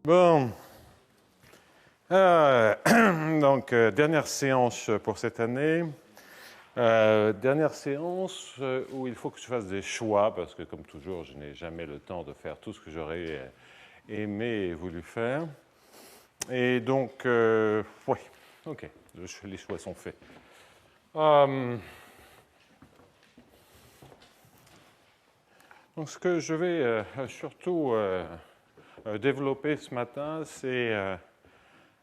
Bon, donc dernière séance pour cette année. Dernière séance où il faut que je fasse des choix parce que comme toujours, je n'ai jamais le temps de faire tout ce que j'aurais aimé et voulu faire. Et donc, oui, ok, les choix sont faits. Donc, ce que je vais surtout développer ce matin, c'est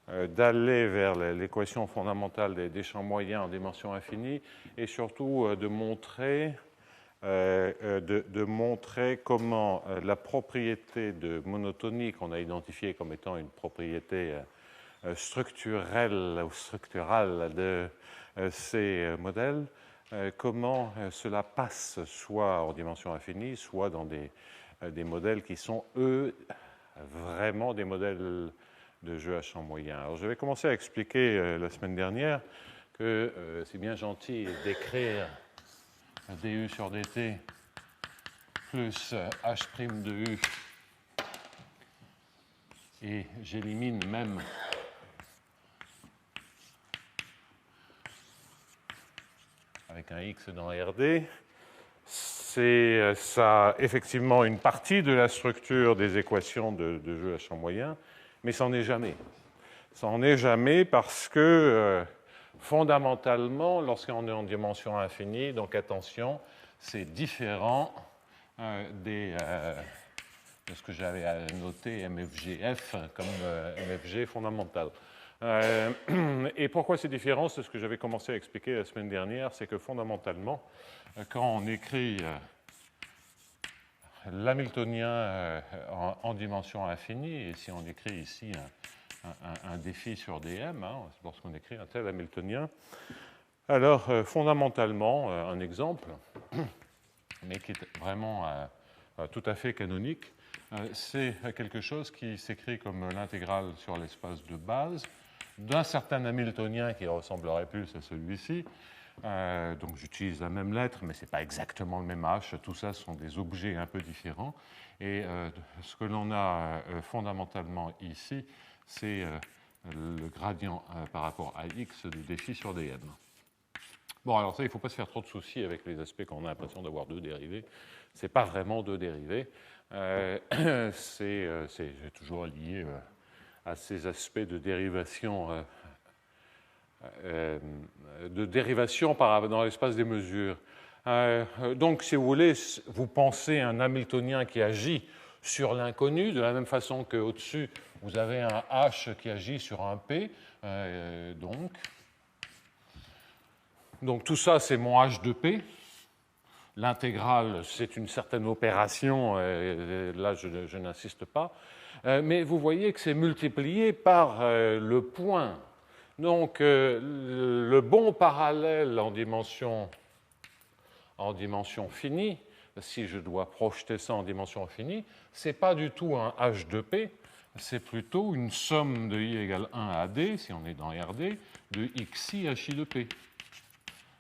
d'aller vers l'équation fondamentale des champs moyens en dimension infinie et surtout de montrer comment la propriété de monotonie qu'on a identifiée comme étant une propriété structurelle ou structurale de ces modèles, comment cela passe soit en dimension infinie, soit dans des modèles qui sont, eux, vraiment des modèles de jeu à champ moyen. Alors, je vais commencer à expliquer la semaine dernière que c'est bien gentil d'écrire du sur dt plus h' de u et j'élimine même avec un x dans RD. C'est ça, effectivement, une partie de la structure des équations de jeu à champ moyen, mais ça n'en est jamais. Ça n'en est jamais parce que, fondamentalement, lorsqu'on est en dimension infinie, donc attention, c'est différent de ce que j'avais noté MFGF comme MFG fondamental. Et pourquoi c'est différent? C'est ce que j'avais commencé à expliquer la semaine dernière, c'est que fondamentalement, quand on écrit l'hamiltonien en dimension infinie, et si on écrit ici un défi sur dm, lorsqu'on écrit un tel hamiltonien, alors fondamentalement, un exemple, mais qui est vraiment tout à fait canonique, c'est quelque chose qui s'écrit comme l'intégrale sur l'espace de base d'un certain hamiltonien qui ressemblerait plus à celui-ci. Donc j'utilise la même lettre, mais ce n'est pas exactement le même H. Tout ça, ce sont des objets un peu différents. Et ce que l'on a fondamentalement ici, c'est le gradient par rapport à x du défi sur dm. Bon, alors ça, il ne faut pas se faire trop de soucis avec les aspects quand on a l'impression d'avoir deux dérivés. Ce n'est pas vraiment deux dérivés. C'est toujours lié à ces aspects de dérivation dans l'espace des mesures. Donc, si vous voulez, vous pensez un hamiltonien qui agit sur l'inconnu, de la même façon qu'au-dessus, vous avez un H qui agit sur un P. Donc, tout ça, c'est mon H de P. L'intégrale, c'est une certaine opération, là, je n'insiste pas. Mais vous voyez que c'est multiplié par le point. Donc, le bon parallèle en dimension finie, si je dois projeter ça en dimension finie, ce n'est pas du tout un H de P, c'est plutôt une somme de I égale 1 à D, si on est dans RD, de xi hi de P.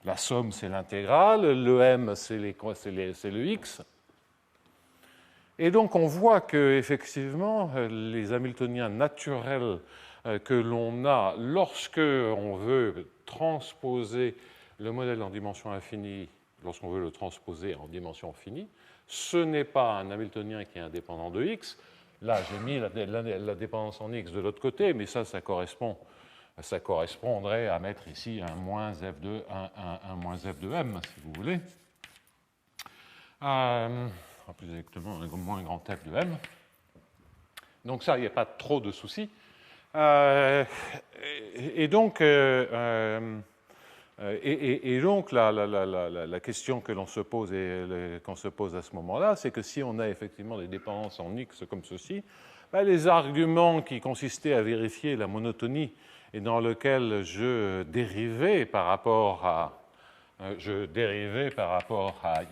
La somme, c'est l'intégrale, le m, c'est le x. Et donc, on voit qu'effectivement, les hamiltoniens naturels que l'on a lorsque on veut transposer le modèle en dimension infinie, lorsqu'on veut le transposer en dimension finie, ce n'est pas un hamiltonien qui est indépendant de x. Là, j'ai mis la dépendance en x de l'autre côté, mais ça correspondrait à mettre ici un moins f de m, si vous voulez. Plus exactement, un moins grand f de m. Donc ça, il n'y a pas trop de soucis. Et donc, la question que l'on se pose qu'on se pose à ce moment-là, c'est que si on a effectivement des dépendances en x comme ceci, les arguments qui consistaient à vérifier la monotonie et dans lequel je dérivais par rapport à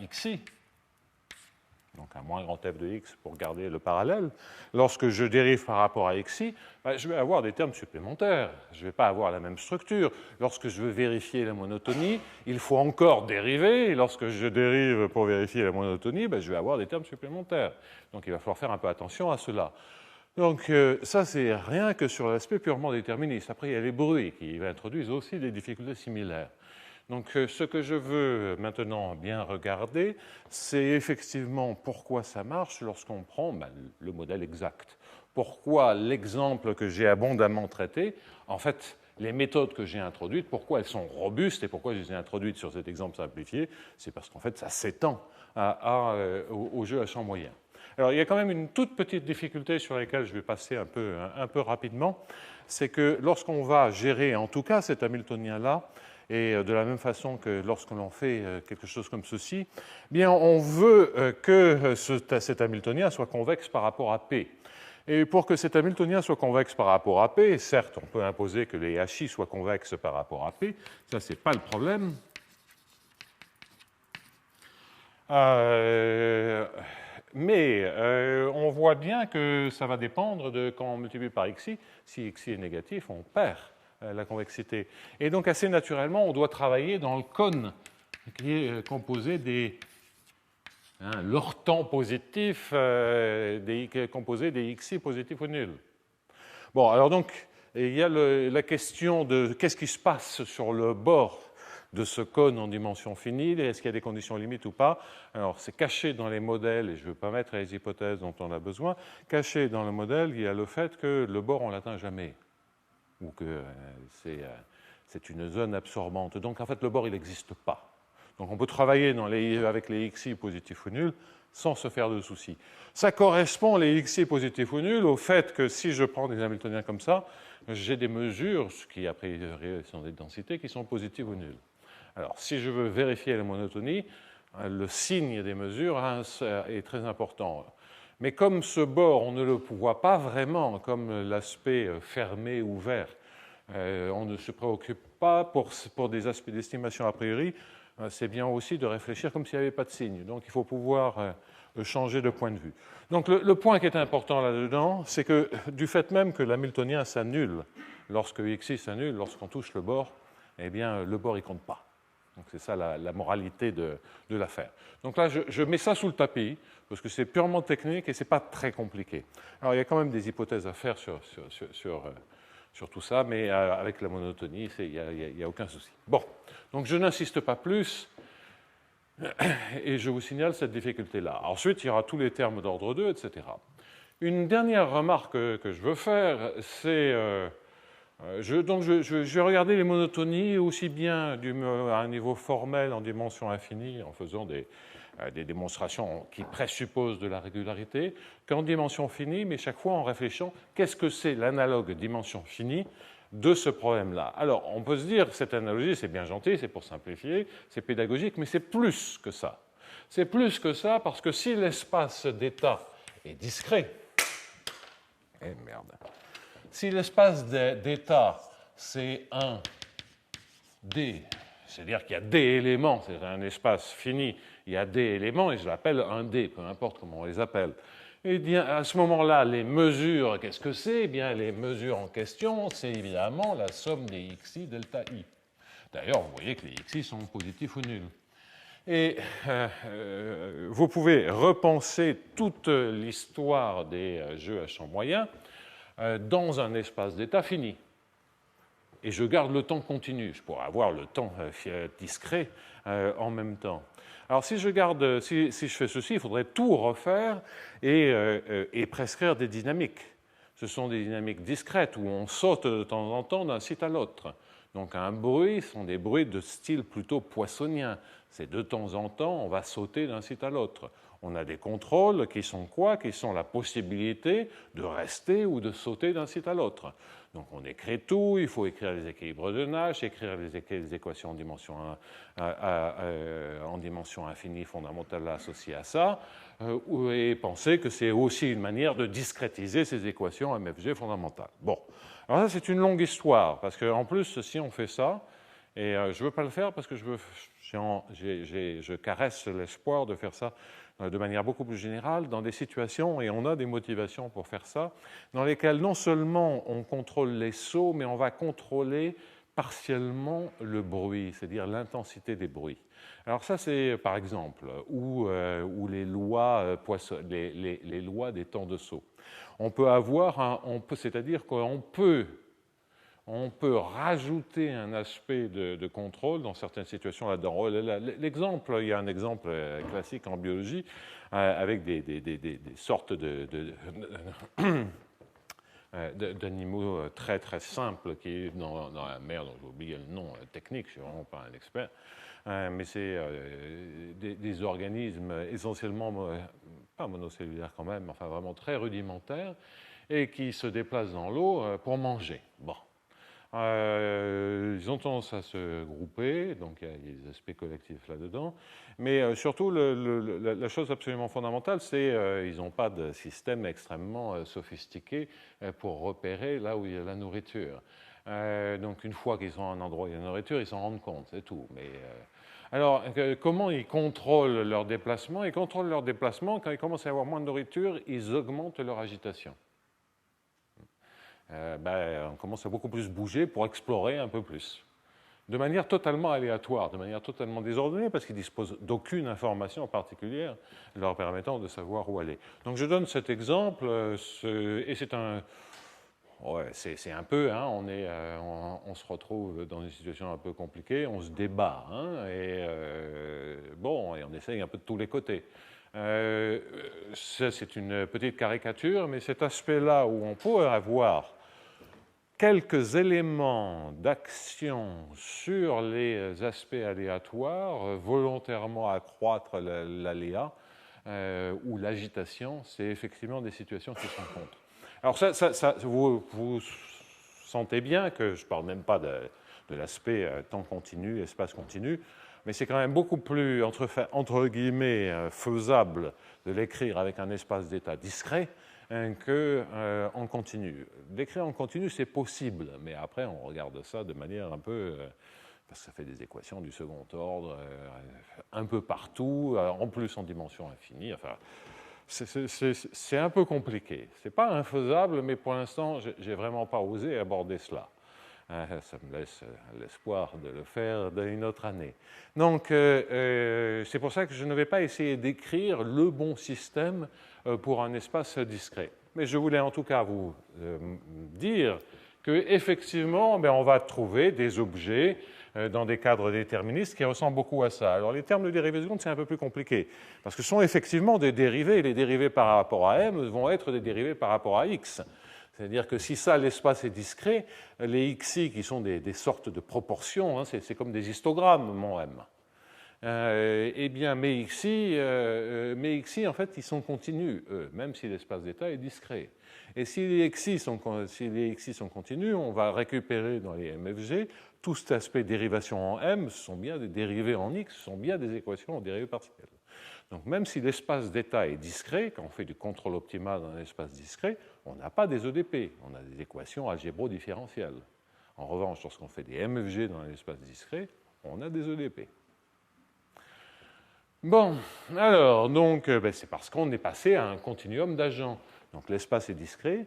xi, donc un moins grand f de x pour garder le parallèle, lorsque je dérive par rapport à xi, je vais avoir des termes supplémentaires. Je ne vais pas avoir la même structure. Lorsque je veux vérifier la monotonie, il faut encore dériver. Et lorsque je dérive pour vérifier la monotonie, je vais avoir des termes supplémentaires. Donc il va falloir faire un peu attention à cela. Donc ça, c'est rien que sur l'aspect purement déterministe. Après, il y a les bruits qui introduisent aussi des difficultés similaires. Donc ce que je veux maintenant bien regarder, c'est effectivement pourquoi ça marche lorsqu'on prend le modèle exact. Pourquoi l'exemple que j'ai abondamment traité, en fait, les méthodes que j'ai introduites, pourquoi elles sont robustes et pourquoi je les ai introduites sur cet exemple simplifié, c'est parce qu'en fait, ça s'étend au jeu à champ moyen. Alors, il y a quand même une toute petite difficulté sur laquelle je vais passer un peu rapidement, c'est que lorsqu'on va gérer, en tout cas cet Hamiltonien-là, et de la même façon que lorsqu'on fait quelque chose comme ceci, bien, on veut que cet Hamiltonien soit convexe par rapport à P. Et pour que cet Hamiltonien soit convexe par rapport à P, certes, on peut imposer que les HI soient convexes par rapport à P, ça, c'est pas le problème. Mais on voit bien que ça va dépendre de quand on multiplie par xi. Si xi est négatif, on perd la convexité. Et donc, assez naturellement, on doit travailler dans le cône qui est composé des l'orthon positif composé des xi positifs ou nuls. Bon, alors donc, il y a la question de qu'est-ce qui se passe sur le bord de ce cône en dimension finie, est-ce qu'il y a des conditions limites ou pas. Alors, c'est caché dans les modèles, et je ne veux pas mettre les hypothèses dont on a besoin. Caché dans le modèle, il y a le fait que le bord, on ne l'atteint jamais, ou que c'est une zone absorbante. Donc, en fait, le bord, il n'existe pas. Donc, on peut travailler avec les xi positifs ou nuls sans se faire de soucis. Ça correspond, les xi positifs ou nuls, au fait que si je prends des Hamiltoniens comme ça, j'ai des mesures, ce qui a priori sont des densités, qui sont positives ou nulles. Alors, si je veux vérifier la monotonie, le signe des mesures est très important. Mais comme ce bord, on ne le voit pas vraiment comme l'aspect fermé, ouvert, on ne se préoccupe pas pour des aspects d'estimation a priori, c'est bien aussi de réfléchir comme s'il n'y avait pas de signe. Donc, il faut pouvoir changer de point de vue. Donc, le point qui est important là-dedans, c'est que du fait même que l'hamiltonien s'annule, lorsque xi s'annule, lorsqu'on touche le bord, eh bien, le bord, il ne compte pas. Donc, c'est ça la moralité de l'affaire. Donc là, je mets ça sous le tapis, parce que c'est purement technique et ce n'est pas très compliqué. Alors, il y a quand même des hypothèses à faire sur tout ça, mais avec la monotonie, il n'y a aucun souci. Bon, donc je n'insiste pas plus, et je vous signale cette difficulté-là. Ensuite, il y aura tous les termes d'ordre 2, etc. Une dernière remarque que je veux faire, c'est... je vais regarder les monotonies aussi bien à un niveau formel en dimension infinie, en faisant des démonstrations qui présupposent de la régularité, qu'en dimension finie, mais chaque fois en réfléchissant, qu'est-ce que c'est l'analogue dimension finie de ce problème-là. Alors, on peut se dire, cette analogie, c'est bien gentil, c'est pour simplifier, c'est pédagogique, mais c'est plus que ça. C'est plus que ça parce que si l'espace d'état est discret, si l'espace d'état, c'est un D, c'est-à-dire qu'il y a D éléments, c'est un espace fini, il y a D éléments, et je l'appelle un D, peu importe comment on les appelle. Eh bien, à ce moment-là, les mesures, qu'est-ce que c'est? Eh bien, les mesures en question, c'est évidemment la somme des xi delta i. D'ailleurs, vous voyez que les xi sont positifs ou nuls. Et vous pouvez repenser toute l'histoire des jeux à champ moyen dans un espace d'état fini. Et je garde le temps continu. Je pourrais avoir le temps discret en même temps. Alors, si je fais ceci, il faudrait tout refaire et prescrire des dynamiques. Ce sont des dynamiques discrètes où on saute de temps en temps d'un site à l'autre. Donc, un bruit sont des bruits de style plutôt poissonien. C'est de temps en temps, on va sauter d'un site à l'autre. On a des contrôles qui sont quoi? Qui sont la possibilité de rester ou de sauter d'un site à l'autre. Donc on écrit tout, il faut écrire les équilibres de Nash, écrire les équations en dimension infinie fondamentale associées à ça, et penser que c'est aussi une manière de discrétiser ces équations MFG fondamentales. Bon, alors ça c'est une longue histoire, parce qu'en plus, si on fait ça, et je ne veux pas le faire parce que je caresse l'espoir de faire ça de manière beaucoup plus générale, dans des situations, et on a des motivations pour faire ça, dans lesquelles non seulement on contrôle les sauts, mais on va contrôler partiellement le bruit, c'est-à-dire l'intensité des bruits. Alors ça, c'est par exemple où les lois les lois des temps de saut. On peut avoir, c'est-à-dire qu'on peut rajouter un aspect de contrôle dans certaines situations là-dedans. L'exemple, il y a un exemple classique en biologie avec des sortes d'animaux très très simples qui est dans la mer, dont j'ai oublié le nom technique, je ne suis vraiment pas un expert, mais c'est des organismes essentiellement, pas monocellulaires quand même, enfin vraiment très rudimentaires, et qui se déplacent dans l'eau pour manger. Bon. Ils ont tendance à se grouper, donc il y a des aspects collectifs là-dedans, mais surtout la chose absolument fondamentale, c'est qu'ils n'ont pas de système extrêmement sophistiqué pour repérer là où il y a la nourriture. Donc une fois qu'ils sont à un endroit où il y a la nourriture, ils s'en rendent compte, c'est tout. Mais, alors, comment ils contrôlent leur déplacement? Ils contrôlent leur déplacement quand ils commencent à avoir moins de nourriture, ils augmentent leur agitation. On commence à beaucoup plus bouger pour explorer un peu plus. De manière totalement aléatoire, de manière totalement désordonnée, parce qu'ils ne disposent d'aucune information particulière leur permettant de savoir où aller. Donc je donne cet exemple, et c'est un... Ouais, c'est un peu, hein, on se retrouve dans une situation un peu compliquée, on se débat, hein, et on essaye un peu de tous les côtés. Ça, c'est une petite caricature, mais cet aspect-là où on peut avoir quelques éléments d'action sur les aspects aléatoires, volontairement accroître l'aléa ou l'agitation, c'est effectivement des situations qui se rencontrent. Alors vous sentez bien que je ne parle même pas de l'aspect temps continu, espace continu, mais c'est quand même beaucoup plus, entre guillemets, faisable de l'écrire avec un espace d'état discret qu'en continu. D'écrire en continu, c'est possible, mais après, on regarde ça de manière un peu... parce que ça fait des équations du second ordre, un peu partout, en plus en dimension infinie. Enfin, c'est un peu compliqué. Ce n'est pas infaisable, mais pour l'instant, je n'ai vraiment pas osé aborder cela. Ça me laisse l'espoir de le faire dans une autre année. Donc, c'est pour ça que je ne vais pas essayer d'écrire le bon système pour un espace discret. Mais je voulais en tout cas vous dire qu'effectivement, on va trouver des objets dans des cadres déterministes qui ressemblent beaucoup à ça. Alors, les termes de dérivée seconde, c'est un peu plus compliqué, parce que ce sont effectivement des dérivés, et les dérivés par rapport à m vont être des dérivés par rapport à x. C'est-à-dire que si ça, l'espace est discret, les xi, qui sont des sortes de proportions, hein, c'est comme des histogrammes, mon m. Eh bien, mes xi, en fait, ils sont continus, eux, même si l'espace d'état est discret. Et si les xi sont continus, on va récupérer dans les MFG tout cet aspect dérivation en m, ce sont bien des dérivés en x, ce sont bien des équations en dérivées partielles. Donc même si l'espace d'état est discret, quand on fait du contrôle optimal dans un espace discret, on n'a pas des EDP, on a des équations algébro-différentielles. En revanche, lorsqu'on fait des MFG dans un espace discret, on a des EDP. Bon, alors, donc, c'est parce qu'on est passé à un continuum d'agents. Donc l'espace est discret,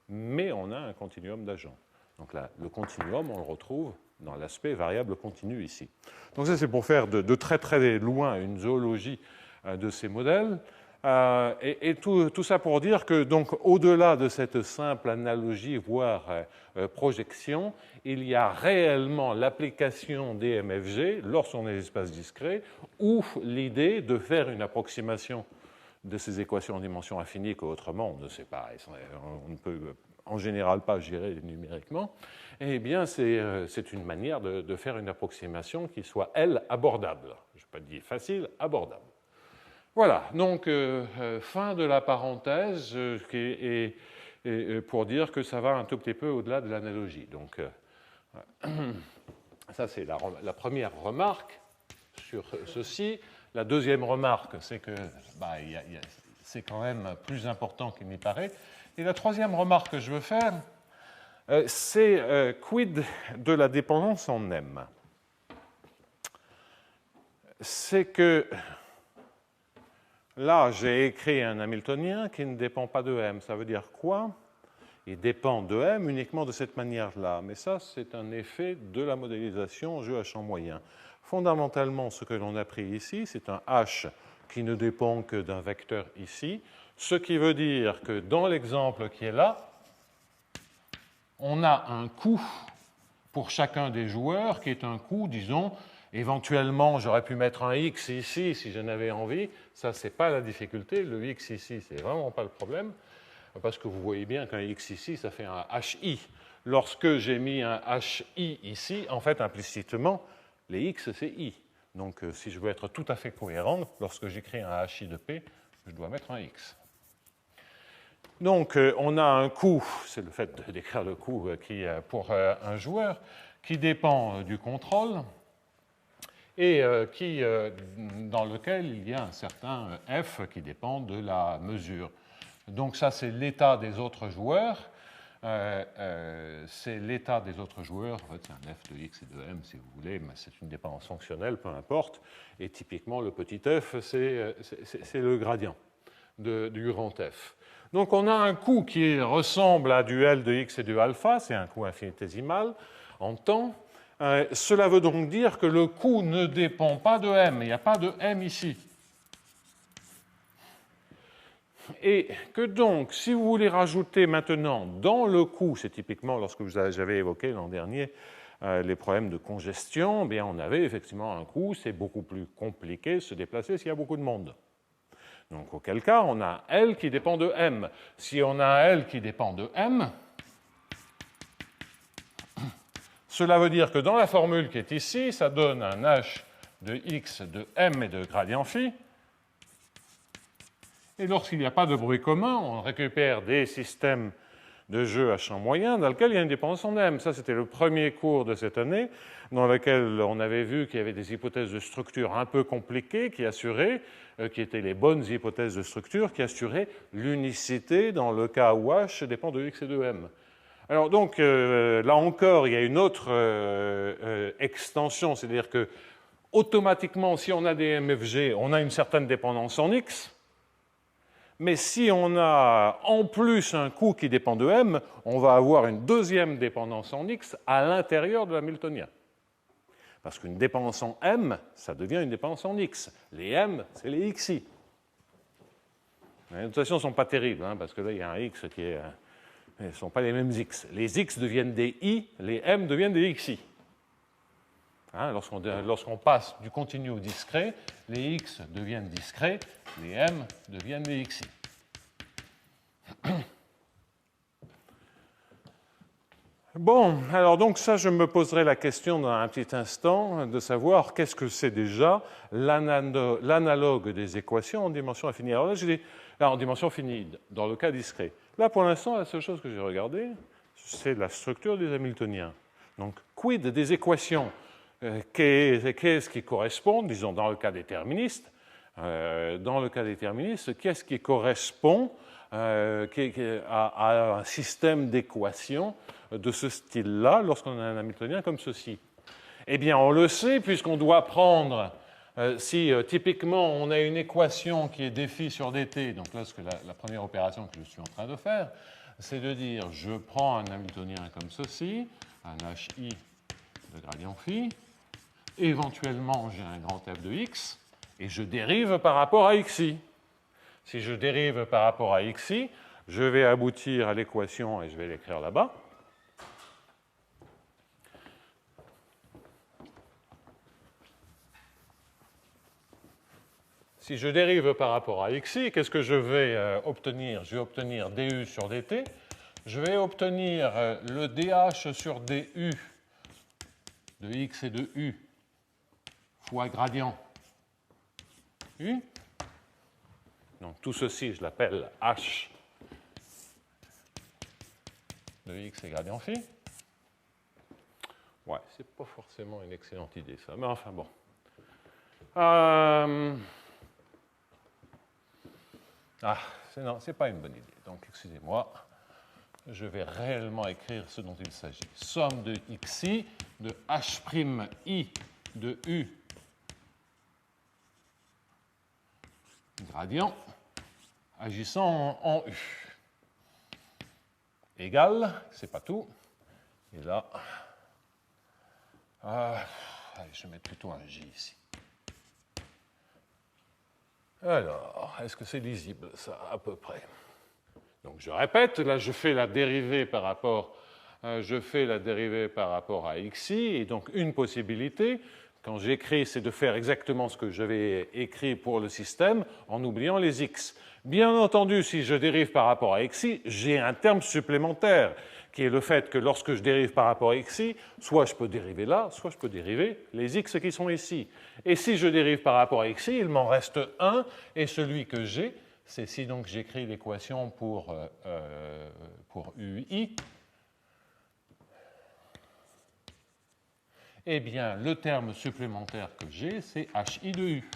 mais on a un continuum d'agents. Donc là, le continuum, on le retrouve dans l'aspect variable continue ici. Donc ça, c'est pour faire de très très loin une zoologie de ces modèles. Et tout ça pour dire que, donc, au-delà de cette simple analogie, voire projection, il y a réellement l'application des MFG lorsqu'on est espace discret, ou l'idée de faire une approximation de ces équations en dimension infinie qu'autrement on ne sait pas, on ne peut en général pas gérer numériquement. Eh bien, c'est une manière de faire une approximation qui soit, elle, abordable. Je n'ai pas dit facile, abordable. Voilà, donc fin de la parenthèse, et pour dire que ça va un tout petit peu au-delà de l'analogie. Donc, ça, c'est la première remarque sur ceci. La deuxième remarque, c'est que c'est quand même plus important qu'il n'y paraît. Et la troisième remarque que je veux faire, c'est quid de la dépendance en M. C'est que là, j'ai écrit un Hamiltonien qui ne dépend pas de M. Ça veut dire quoi? il dépend de M uniquement de cette manière-là. Mais ça, c'est un effet de la modélisation jeu à champ moyen. Fondamentalement, ce que l'on a pris ici, c'est un H qui ne dépend que d'un vecteur ici, ce qui veut dire que dans l'exemple qui est là, on a un coût pour chacun des joueurs qui est un coût, disons, éventuellement j'aurais pu mettre un X ici si j'en avais envie, ça c'est pas la difficulté, le X ici c'est vraiment pas le problème, parce que vous voyez bien qu'un X ici ça fait un HI. Lorsque j'ai mis un HI ici, en fait implicitement, les X c'est I. Donc si je veux être tout à fait cohérent, lorsque j'écris un HI de P, je dois mettre un X. Donc, on a un coût, c'est le fait d'écrire le coût qui, pour un joueur, qui dépend du contrôle et dans lequel il y a un certain f qui dépend de la mesure. Donc, ça, c'est l'état des autres joueurs. C'est l'état des autres joueurs. En fait, c'est un f de x et de m, si vous voulez, mais c'est une dépendance fonctionnelle, peu importe. Et typiquement, le petit f, c'est le gradient du grand f. Donc on a un coût qui ressemble à du L de x et du alpha, c'est un coût infinitésimal en temps. Cela veut donc dire que le coût ne dépend pas de m, il n'y a pas de m ici. Et que donc, si vous voulez rajouter maintenant dans le coût, c'est typiquement lorsque j'avais évoqué l'an dernier les problèmes de congestion, bien on avait effectivement un coût, c'est beaucoup plus compliqué de se déplacer s'il y a beaucoup de monde. Donc, auquel cas, on a un L qui dépend de M. Si on a un L qui dépend de M, cela veut dire que dans la formule qui est ici, ça donne un H de X de M et de gradient phi. Et lorsqu'il n'y a pas de bruit commun, on récupère des systèmes de jeu à champ moyen dans lequel il y a une dépendance en M. Ça, c'était le premier cours de cette année, dans lequel on avait vu qu'il y avait des hypothèses de structure un peu compliquées qui assuraient, qui étaient les bonnes hypothèses de structure, qui assuraient l'unicité dans le cas où H dépend de X et de M. Alors donc, là encore, il y a une autre extension, c'est-à-dire que automatiquement, si on a des MFG, on a une certaine dépendance en X. Mais si on a en plus un coût qui dépend de M, on va avoir une deuxième dépendance en X à l'intérieur de l'hamiltonien. Parce qu'une dépendance en M, ça devient une dépendance en X. Les M, c'est les XI. Les notations ne sont pas terribles, hein, parce que là, il y a un X qui est... ce ne sont pas les mêmes X. Les X deviennent des I, les M deviennent des XI. Hein, lorsqu'on passe du continu au discret, les X deviennent discrets, les M deviennent les XI. Bon, alors donc ça, je me poserai la question dans un petit instant de savoir qu'est-ce que c'est déjà l'analogue des équations en dimension infinie. Alors là, j'ai dit en dimension finie, dans le cas discret. Là, pour l'instant, la seule chose que j'ai regardée, c'est la structure des Hamiltoniens. Donc, quid des équations qu'est-ce qui correspond, disons, dans le cas déterministe, qu'est-ce qui correspond à un système d'équations de ce style-là lorsqu'on a un Hamiltonien comme ceci? Eh bien, on le sait, puisqu'on doit prendre, si typiquement on a une équation qui est dφ sur dt, donc là, la première opération que je suis en train de faire, c'est de dire, je prends un Hamiltonien comme ceci, un hi de gradient phi, éventuellement j'ai un grand f de x, et je dérive par rapport à xi. Si je dérive par rapport à xi, je vais aboutir à l'équation, et je vais l'écrire là-bas. Si je dérive par rapport à xi, qu'est-ce que je vais obtenir? Je vais obtenir du sur dt. Je vais obtenir le dh sur du de x et de u fois gradient u. Donc tout ceci, je l'appelle h de x et gradient phi. Ouais, c'est pas forcément une excellente idée ça, mais enfin bon. Non, c'est pas une bonne idée. Donc excusez-moi, je vais réellement écrire ce dont il s'agit. Somme de xi de h'I de u gradient agissant en u. égale, c'est pas tout. Et là, allez, je vais mettre plutôt un J ici. Alors, est-ce que c'est lisible, ça, à peu près? Donc, je répète, là, je fais la dérivée par rapport à xi, et donc une possibilité, quand j'écris, c'est de faire exactement ce que j'avais écrit pour le système, en oubliant les x. Bien entendu, si je dérive par rapport à xi, j'ai un terme supplémentaire, qui est le fait que lorsque je dérive par rapport à xi, soit je peux dériver là, soit je peux dériver les x qui sont ici. Et si je dérive par rapport à xi, il m'en reste un, et celui que j'ai, c'est si donc j'écris l'équation pour ui, eh bien, le terme supplémentaire que j'ai, c'est hi de u.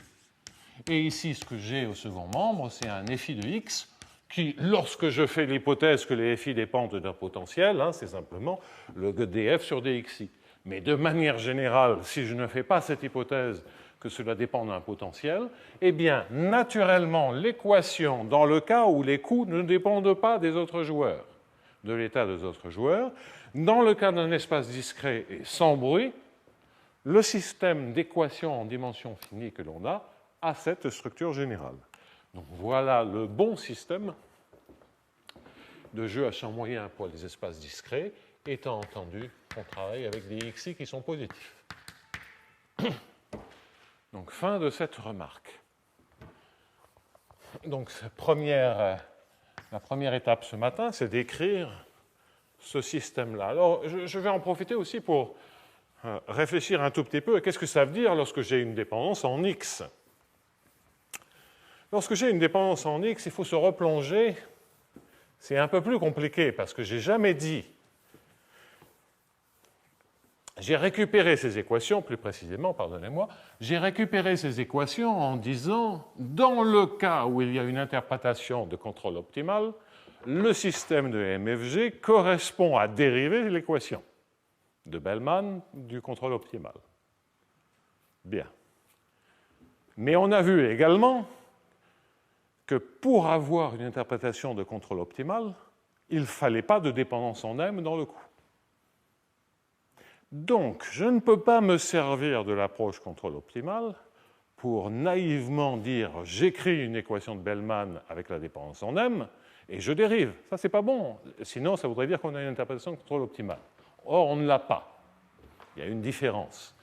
Et ici, ce que j'ai au second membre, c'est un fi de x qui, lorsque je fais l'hypothèse que les fi dépendent d'un potentiel, hein, c'est simplement le df sur dxi. Mais de manière générale, si je ne fais pas cette hypothèse que cela dépend d'un potentiel, eh bien, naturellement, l'équation, dans le cas où les coûts ne dépendent pas des autres joueurs, de l'état des autres joueurs, dans le cas d'un espace discret et sans bruit, le système d'équations en dimension finie que l'on a cette structure générale. Donc voilà le bon système de jeu à champ moyen pour les espaces discrets, étant entendu qu'on travaille avec des xi qui sont positifs. Donc fin de cette remarque. Donc la première étape ce matin, c'est d'écrire ce système-là. Alors je vais en profiter aussi pour réfléchir un tout petit peu à qu'est-ce que ça veut dire lorsque j'ai une dépendance en x. Lorsque j'ai une dépendance en x, il faut se replonger. C'est un peu plus compliqué parce que je n'ai jamais dit. J'ai récupéré ces équations, plus précisément, pardonnez-moi, j'ai récupéré ces équations en disant, dans le cas où il y a une interprétation de contrôle optimal, le système de MFG correspond à dériver l'équation de Bellman du contrôle optimal. Bien. Mais on a vu également que pour avoir une interprétation de contrôle optimal, il ne fallait pas de dépendance en M dans le coup. Donc, je ne peux pas me servir de l'approche contrôle optimal pour naïvement dire j'écris une équation de Bellman avec la dépendance en M et je dérive. Ça, c'est pas bon. Sinon, ça voudrait dire qu'on a une interprétation de contrôle optimal. Or, on ne l'a pas. Il y a une différence.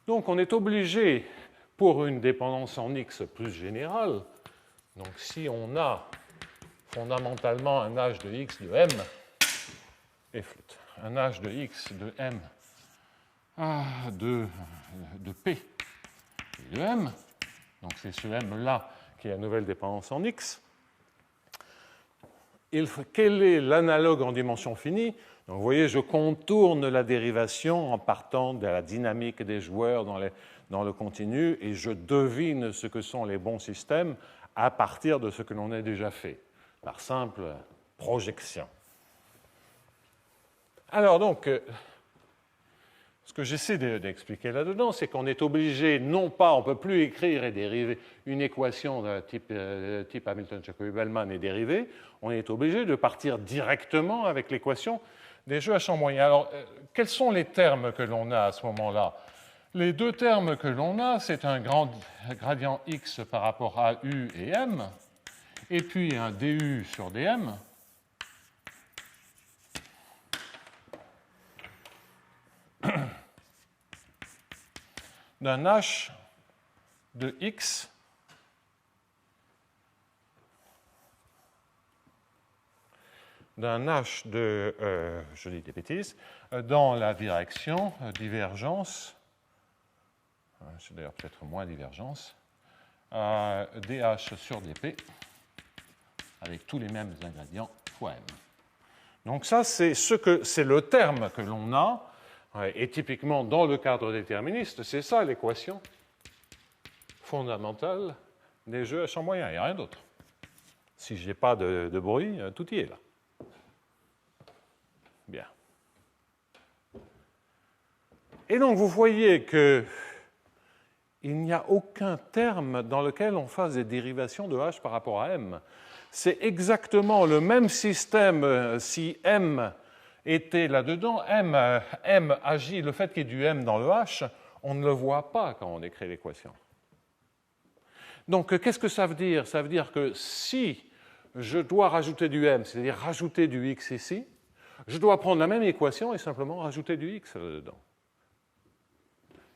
Donc, on est obligé, pour une dépendance en X plus générale, donc si on a fondamentalement un h de x de m, et un h de x de m de p et de m, donc c'est ce m-là qui est la nouvelle dépendance en x, quel est l'analogue en dimension finie? Donc vous voyez, je contourne la dérivation en partant de la dynamique des joueurs dans le continu et je devine ce que sont les bons systèmes à partir de ce que l'on a déjà fait, par simple projection. Alors donc, ce que j'essaie d'expliquer là-dedans, c'est qu'on est obligé, non pas, on ne peut plus écrire et dériver une équation de type Hamilton-Jacobi-Bellman et dériver, on est obligé de partir directement avec l'équation des jeux à champ moyen. Alors, quels sont les termes que l'on a à ce moment-là? Les deux termes que l'on a, c'est un gradient x par rapport à u et m, et puis un du sur dm. D'un h de x d'un h de, je dis des bêtises, dans la direction divergence, c'est d'ailleurs peut-être moins divergence, dh sur dp, avec tous les mêmes ingrédients fois m. Donc ça, c'est le terme que l'on a, et typiquement dans le cadre déterministe, c'est ça l'équation fondamentale des jeux à champ moyen, il n'y a rien d'autre. Si je n'ai pas de bruit, tout y est là. Bien. Et donc vous voyez que il n'y a aucun terme dans lequel on fasse des dérivations de h par rapport à m. C'est exactement le même système si m était là-dedans. M agit, le fait qu'il y ait du m dans le h, on ne le voit pas quand on écrit l'équation. Donc, qu'est-ce que ça veut dire? Ça veut dire que si je dois rajouter du m, c'est-à-dire rajouter du x ici, je dois prendre la même équation et simplement rajouter du x dedans.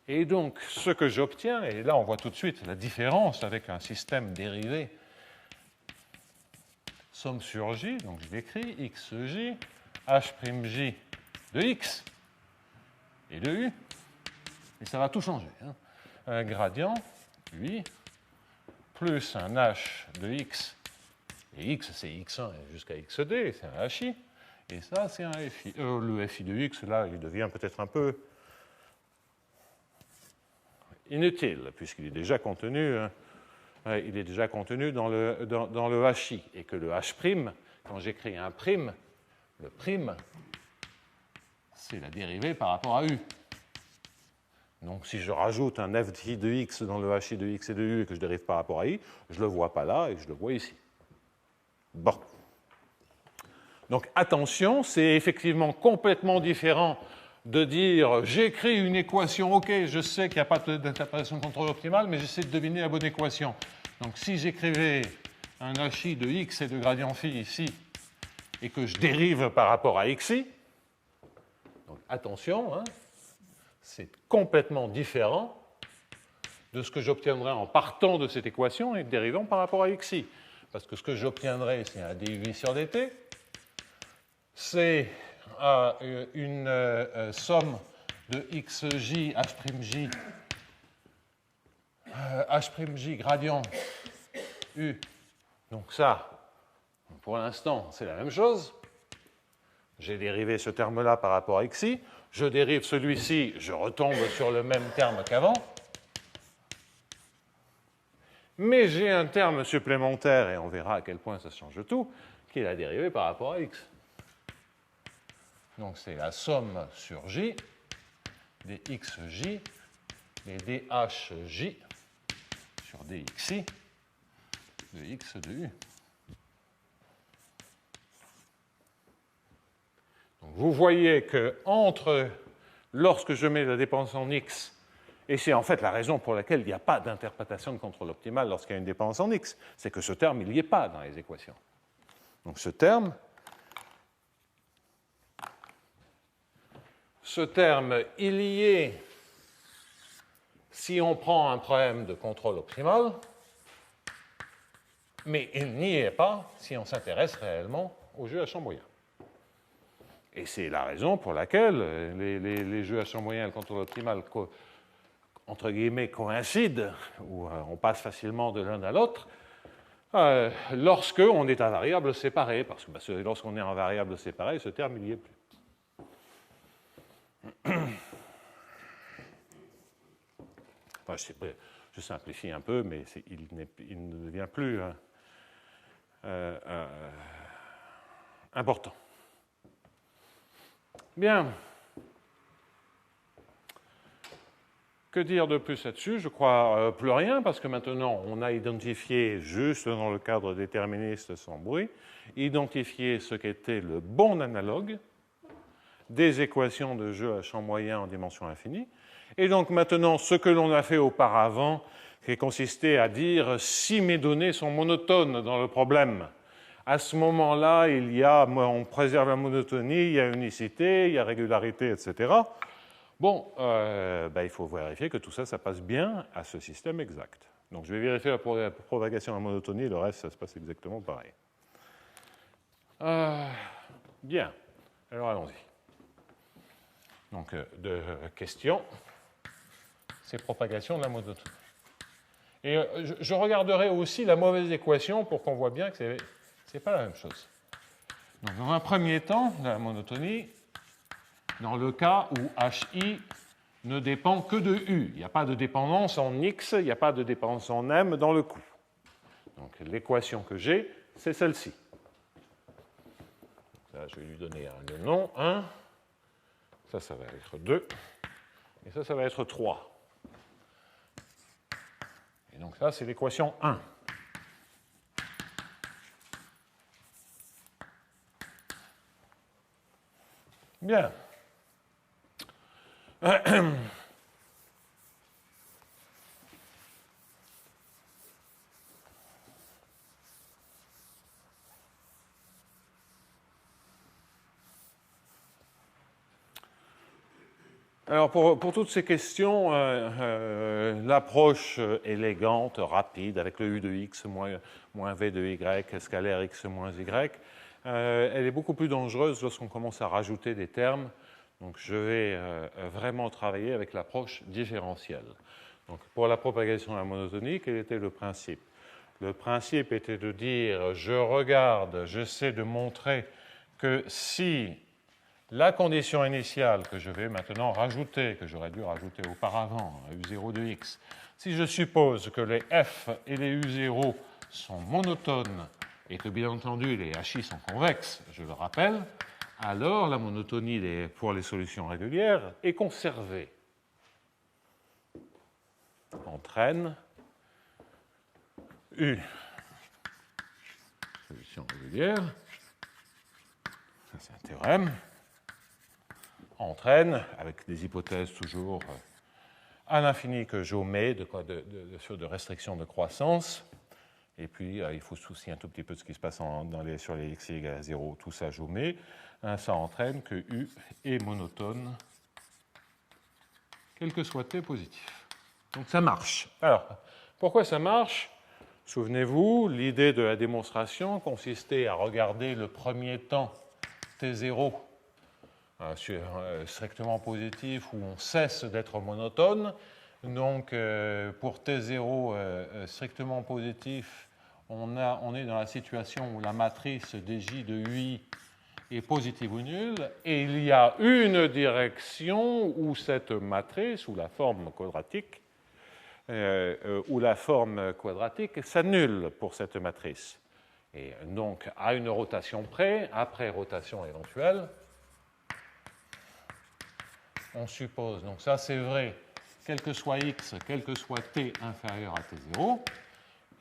Et donc, ce que j'obtiens, et là on voit tout de suite la différence avec un système dérivé, somme sur j, donc je l'écris, xj, h'j de x et de u, et ça va tout changer. Hein. Un gradient, ui, plus un h de x, et x c'est x1 jusqu'à xd, c'est un hi, et ça c'est un fi. Le fi de x, là, il devient peut-être un peu inutile, puisqu'il est déjà contenu, il est déjà contenu dans le hi, et que le h', quand j'écris un prime, le prime, c'est la dérivée par rapport à u. Donc si je rajoute un fi de x dans le hi de x et de u et que je dérive par rapport à i, je ne le vois pas là et je le vois ici. Bon. Donc attention, c'est effectivement complètement différent de dire j'écris une équation, ok, je sais qu'il n'y a pas d'interprétation de contrôle optimal, mais j'essaie de deviner la bonne équation. Donc si j'écrivais un hi de x et de gradient phi ici, et que je dérive par rapport à xi, donc attention, hein, c'est complètement différent de ce que j'obtiendrai en partant de cette équation et dérivant par rapport à xi. Parce que ce que j'obtiendrai, c'est un dui sur dt, c'est une somme de xj, h'j gradient u. Donc ça, pour l'instant, c'est la même chose. J'ai dérivé ce terme-là par rapport à xi. Je dérive celui-ci, je retombe sur le même terme qu'avant. Mais j'ai un terme supplémentaire, et on verra à quel point ça change tout, qui est la dérivée par rapport à x. Donc c'est la somme sur j des xj, des dhj sur dxi de x de u. Donc vous voyez que lorsque je mets la dépense en x, et c'est en fait la raison pour laquelle il n'y a pas d'interprétation de contrôle optimal lorsqu'il y a une dépense en x, c'est que ce terme, il n'y est pas dans les équations. Donc ce terme, il y est si on prend un problème de contrôle optimal, mais il n'y est pas si on s'intéresse réellement au jeu à champ moyen. Et c'est la raison pour laquelle les jeux à champ moyen et le contrôle optimal, entre guillemets, coïncident, ou on passe facilement de l'un à l'autre, lorsqu'on est à variable séparée, parce que lorsqu'on est en variable séparée, ce terme, il n'y est plus. Enfin, je simplifie un peu, mais il ne devient plus important. Bien. Que dire de plus là-dessus? Je crois plus rien, parce que maintenant, on a identifié, juste dans le cadre déterministe sans bruit, identifié ce qu'était le bon analogue des équations de jeu à champ moyen en dimension infinie. Et donc maintenant, ce que l'on a fait auparavant, qui consistait à dire si mes données sont monotones dans le problème, à ce moment-là, on préserve la monotonie, il y a unicité, il y a régularité, etc. Bon, il faut vérifier que tout ça, ça passe bien à ce système exact. Donc je vais vérifier la propagation à la monotonie, et le reste, ça se passe exactement pareil. Bien, alors allons-y. Donc, de questions, c'est propagation de la monotonie. Et je regarderai aussi la mauvaise équation pour qu'on voit bien que ce n'est pas la même chose. Donc, dans un premier temps, de la monotonie, dans le cas où hi ne dépend que de u. Il n'y a pas de dépendance en x, il n'y a pas de dépendance en m dans le coup. Donc, l'équation que j'ai, c'est celle-ci. Là, je vais lui donner le nom 1. Ça va être 2. Et ça va être 3. ça, c'est l'équation 1. Bien. Alors, pour toutes ces questions, l'approche élégante, rapide, avec le u de x moins v de y, scalaire x moins y, elle est beaucoup plus dangereuse lorsqu'on commence à rajouter des termes. Donc, je vais vraiment travailler avec l'approche différentielle. Donc, pour la propagation de la monotonie, quel était le principe? Le principe était de dire, je regarde, j'essaie de montrer que si la condition initiale que je vais maintenant rajouter, que j'aurais dû rajouter auparavant, U0 de x, si je suppose que les f et les U0 sont monotones et que bien entendu les HI sont convexes, je le rappelle, alors la monotonie pour les solutions régulières est conservée. Entraîne U, solution régulière, ça c'est un théorème, entraîne, avec des hypothèses toujours à l'infini que j'omets de restriction de croissance. Et puis, il faut se soucier un tout petit peu de ce qui se passe sur les x égale à 0, tout ça j'omets. Ça entraîne que U est monotone, quel que soit t positif. Donc ça marche. Alors, pourquoi ça marche? Souvenez-vous, l'idée de la démonstration consistait à regarder le premier temps t0 strictement positif où on cesse d'être monotone. Donc, pour T0 strictement positif, on est dans la situation où la matrice DJ de UI est positive ou nulle, et il y a une direction où cette matrice, ou la forme quadratique, s'annule pour cette matrice. Et donc, à une rotation près, après rotation éventuelle, on suppose, donc ça c'est vrai, quel que soit x, quel que soit t inférieur à t0,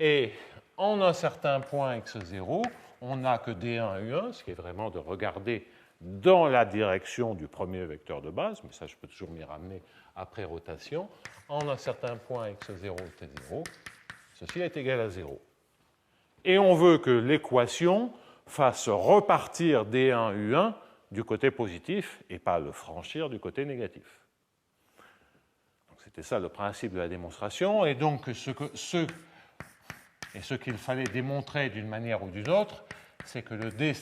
et en un certain point x0, on n'a que d1 u1, ce qui est vraiment de regarder dans la direction du premier vecteur de base, mais ça je peux toujours m'y ramener après rotation, en un certain point x0, t0, ceci est égal à 0. Et on veut que l'équation fasse repartir d1 u1 du côté positif et pas le franchir du côté négatif. C'était ça le principe de la démonstration. Et donc, ce qu'il fallait démontrer d'une manière ou d'une autre, c'est que le d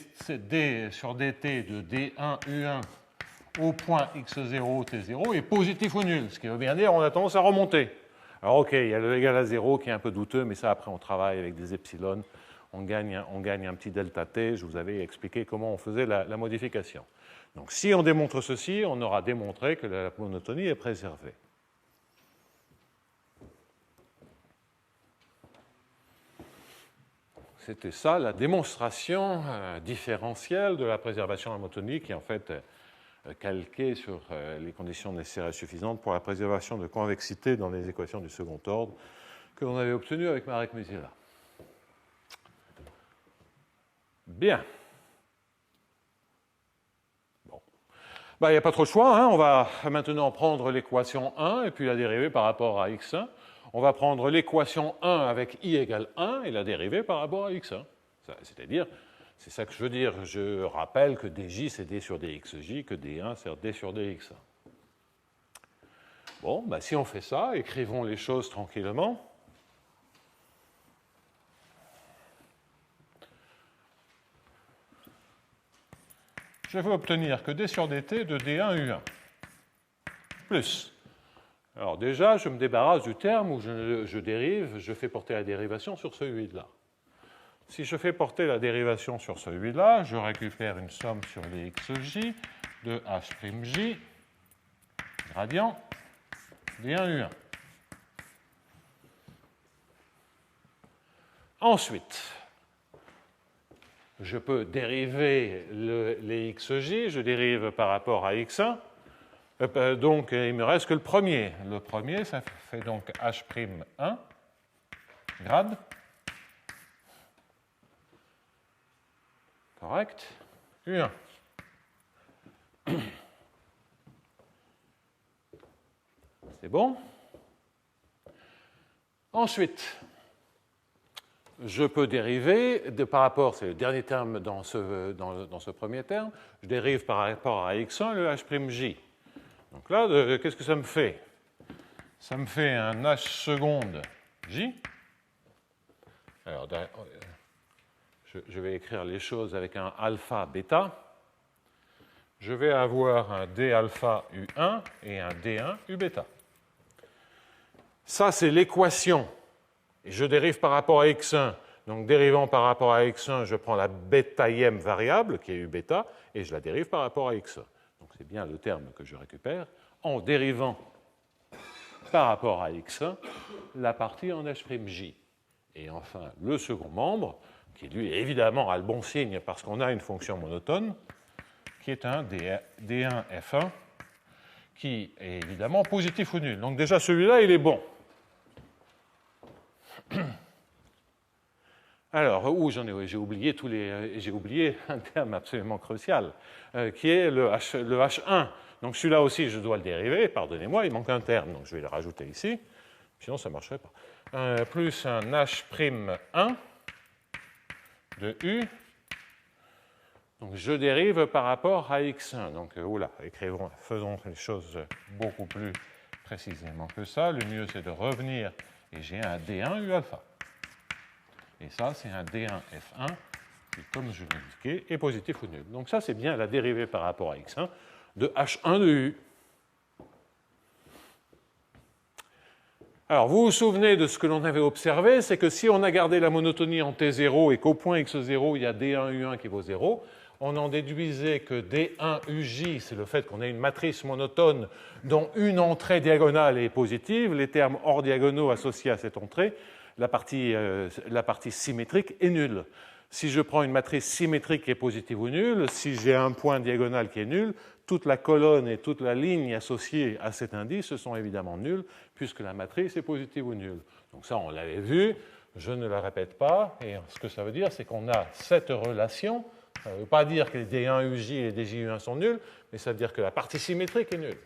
sur dt de d1 u1 au point x0, t0 est positif ou nul. Ce qui veut bien dire qu'on a tendance à remonter. Alors, OK, il y a le égal à 0 qui est un peu douteux, mais ça, après, on travaille avec des epsilon. On gagne un petit delta t. Je vous avais expliqué comment on faisait la modification. Donc, si on démontre ceci, on aura démontré que la monotonie est préservée. C'était ça, la démonstration différentielle de la préservation de la monotonie, qui est en fait calquée sur les conditions nécessaires et suffisantes pour la préservation de convexité dans les équations du second ordre que l'on avait obtenues avec Marek Méziela. Bien. Bon. Il n'y a pas trop de choix. Hein. On va maintenant prendre l'équation 1 et puis la dériver par rapport à x1. On va prendre l'équation 1 avec i égale 1 et la dériver par rapport à x1. C'est-à-dire, c'est ça que je veux dire. Je rappelle que dj c'est d sur dxj, que d1 c'est d sur dx1. Bon, si on fait ça, écrivons les choses tranquillement. Je vais obtenir que d sur dt de d1 u1 plus. Alors déjà, je me débarrasse du terme où je dérive, je fais porter la dérivation sur celui-là. Si je fais porter la dérivation sur celui-là, je récupère une somme sur les xj de h'j gradient d1 u1. Ensuite, je peux dériver les xj, je dérive par rapport à x1. Donc, il ne me reste que le premier. Le premier, ça fait donc h'1 grade. Correct. U1. C'est bon. Ensuite, je peux dériver par rapport, c'est le dernier terme dans ce premier terme, je dérive par rapport à x1 le h'J. Donc là, qu'est-ce que ça me fait? Ça me fait un h seconde j. Alors, je vais écrire les choses avec un alpha bêta. Je vais avoir un d alpha u1 et un d1 u bêta. Ça, c'est l'équation. Et je dérive par rapport à x1. Donc, dérivant par rapport à x1, je prends la bêtaïème variable, qui est u bêta, et je la dérive par rapport à x1. Donc, c'est bien le terme que je récupère en dérivant par rapport à x1 la partie en h'J. Et enfin, le second membre, qui lui, évidemment, a le bon signe parce qu'on a une fonction monotone, qui est un D1 F1, qui est évidemment positif ou nul. Donc déjà, celui-là, il est bon. Alors, j'ai oublié un terme absolument crucial, qui est le H1. Donc celui-là aussi, je dois le dériver. Pardonnez-moi, il manque un terme, donc je vais le rajouter ici. Sinon, ça ne marcherait pas. Plus un H'1 de U. Donc je dérive par rapport à x1. Donc, faisons les choses beaucoup plus précisément que ça. Le mieux, c'est de revenir, et j'ai un D1 U alpha. Et ça, c'est un D1 F1, qui, comme je l'indiquais, est positif ou nul. Donc ça, c'est bien la dérivée par rapport à x1 de H1 de U. Alors, vous vous souvenez de ce que l'on avait observé, c'est que si on a gardé la monotonie en T0 et qu'au point x0, il y a D1 U1 qui vaut 0, on en déduisait que D1 UJ, c'est le fait qu'on ait une matrice monotone dont une entrée diagonale est positive, les termes hors diagonaux associés à cette entrée, la partie symétrique est nulle. Si je prends une matrice symétrique qui est positive ou nulle, si j'ai un point diagonal qui est nul, toute la colonne et toute la ligne associée à cet indice sont évidemment nulles, puisque la matrice est positive ou nulle. Donc ça, on l'avait vu, je ne la répète pas, et ce que ça veut dire, c'est qu'on a cette relation. Ça ne veut pas dire que les D1UJ et les DJU1 sont nuls, mais ça veut dire que la partie symétrique est nulle.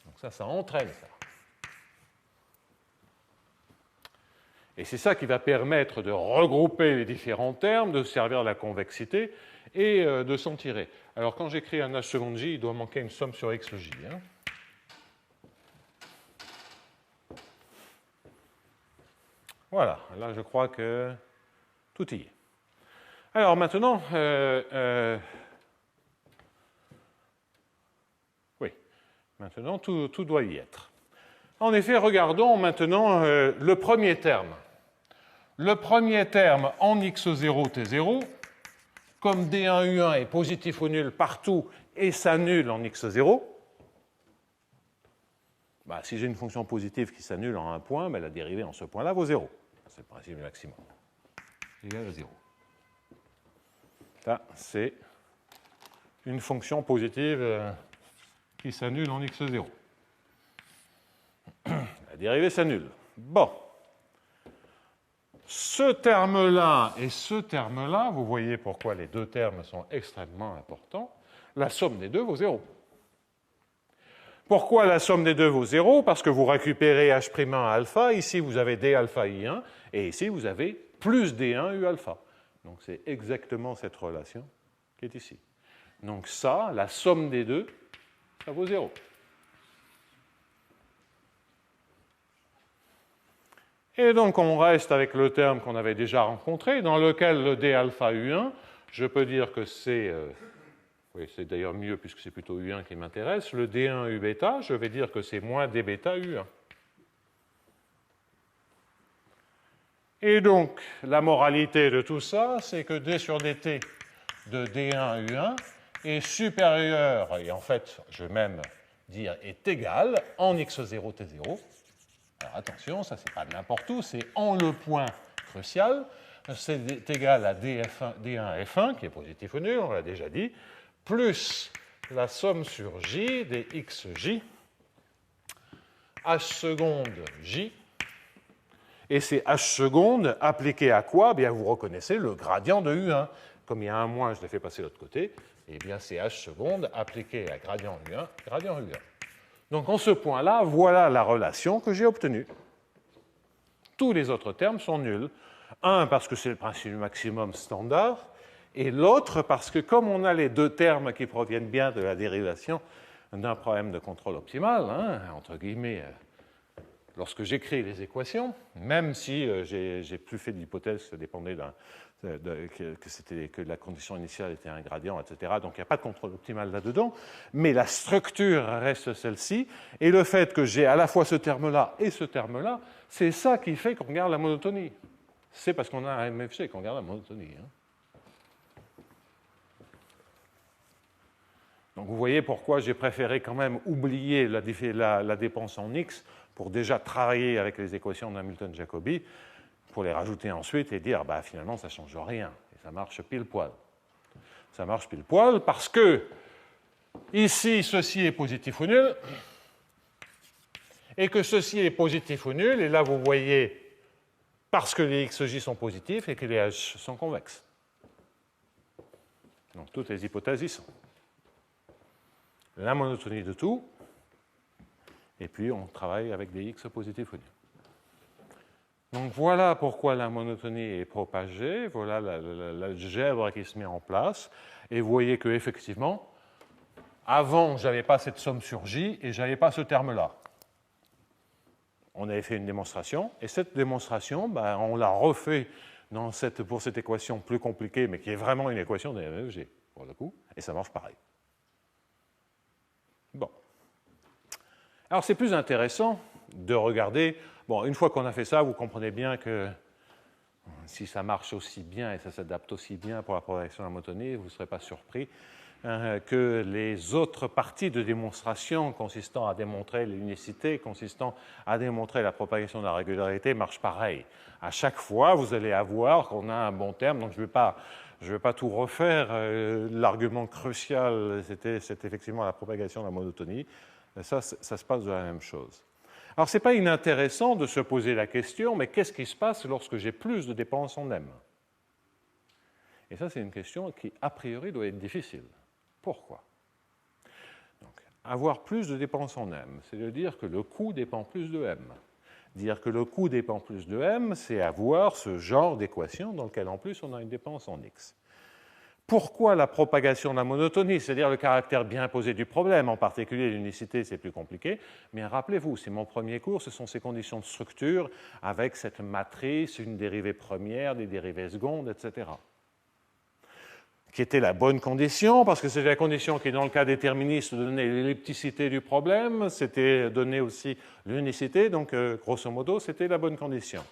Donc ça entraîne ça. Et c'est ça qui va permettre de regrouper les différents termes, de servir à la convexité et de s'en tirer. Alors quand j'écris un H seconde J, il doit manquer une somme sur X J. Hein. Voilà, là je crois que tout y est. Alors maintenant, oui, maintenant tout doit y être. En effet, regardons maintenant le premier terme. Le premier terme en x0, t0, comme D1, U1 est positif ou nul partout et s'annule en x0, bah, si j'ai une fonction positive qui s'annule en un point, bah, la dérivée en ce point-là vaut 0. C'est le principe du maximum. Égal à 0. Ça, c'est une fonction positive qui s'annule en x0. La dérivée s'annule. Bon. Ce terme-là et ce terme-là, vous voyez pourquoi les deux termes sont extrêmement importants, la somme des deux vaut 0. Pourquoi la somme des deux vaut 0? Parce que vous récupérez H' alpha, ici vous avez D alpha I1, et ici vous avez plus D1 U alpha. Donc c'est exactement cette relation qui est ici. Donc ça, la somme des deux, ça vaut 0. Et donc on reste avec le terme qu'on avait déjà rencontré, dans lequel le D alpha U1, je peux dire que c'est, oui c'est d'ailleurs mieux puisque c'est plutôt U1 qui m'intéresse, le D1 U bêta, je vais dire que c'est moins D bêta U1. Et donc la moralité de tout ça, c'est que D sur dt de D1 U1 est supérieur, et en fait je vais même dire est égal en x0 t0. Alors attention, ça c'est pas de n'importe où, c'est en le point crucial, c'est égal à D1 F1, qui est positif ou nul, on l'a déjà dit, plus la somme sur J des xj, H seconde J, Et c'est h secondes appliqué à quoi? Bien, vous reconnaissez le gradient de U1. Comme il y a un moins, je l'ai fait passer de l'autre côté. Et bien, c'est h secondes appliqué à gradient U1, gradient U1. Donc, en ce point-là, voilà la relation que j'ai obtenue. Tous les autres termes sont nuls. Un, parce que c'est le principe du maximum standard, et l'autre, parce que comme on a les deux termes qui proviennent bien de la dérivation d'un problème de contrôle optimal, hein, entre guillemets, lorsque j'écris les équations, même si j'ai plus fait d'hypothèse, ça dépendait que la condition initiale était un gradient, etc. Donc il n'y a pas de contrôle optimal là-dedans, mais la structure reste celle-ci, et le fait que j'ai à la fois ce terme-là et ce terme-là, c'est ça qui fait qu'on garde la monotonie. C'est parce qu'on a un MFG qu'on garde la monotonie. Hein. Donc vous voyez pourquoi j'ai préféré quand même oublier la dépense en X pour déjà travailler avec les équations d'Hamilton-Jacobi, pour les rajouter ensuite et dire bah, finalement ça ne change rien, et ça marche pile poil. Ça marche pile poil parce que ici ceci est positif ou nul, et que ceci est positif ou nul, et là vous voyez parce que les XJ sont positifs et que les H sont convexes. Donc toutes les hypothèses y sont. La monotonie de tout, et puis on travaille avec des X positifs ou nuls. Donc voilà pourquoi la monotonie est propagée, voilà l'algèbre qui se met en place, et vous voyez qu'effectivement, avant, je n'avais pas cette somme sur J et je n'avais pas ce terme-là. On avait fait une démonstration, et cette démonstration, ben, on l'a refait pour cette équation plus compliquée, mais qui est vraiment une équation de MFG, pour le coup, et ça marche pareil. Bon. Alors c'est plus intéressant de regarder, bon, une fois qu'on a fait ça, vous comprenez bien que si ça marche aussi bien et ça s'adapte aussi bien pour la propagation de la monotonie, vous ne serez pas surpris que les autres parties de démonstration consistant à démontrer l'unicité, consistant à démontrer la propagation de la régularité marchent pareil. À chaque fois, vous allez avoir qu'on a un bon terme, donc je ne vais pas tout refaire. L'argument crucial, c'était effectivement la propagation de la monotonie. Ça se passe de la même chose. Alors, ce n'est pas inintéressant de se poser la question, mais qu'est-ce qui se passe lorsque j'ai plus de dépenses en M? Et ça, c'est une question qui, a priori, doit être difficile. Pourquoi? Donc, avoir plus de dépenses en M, c'est de dire que le coût dépend plus de M. Dire que le coût dépend plus de M, c'est avoir ce genre d'équation dans lequel, en plus, on a une dépense en X. Pourquoi la propagation de la monotonie, c'est-à-dire le caractère bien posé du problème, en particulier l'unicité, c'est plus compliqué, mais rappelez-vous, c'est mon premier cours, ce sont ces conditions de structure avec cette matrice, une dérivée première, des dérivées secondes, etc. Qui était la bonne condition, parce que c'est la condition qui, dans le cas déterministe, donnait l'ellipticité du problème, c'était donné aussi l'unicité, donc grosso modo, c'était la bonne condition.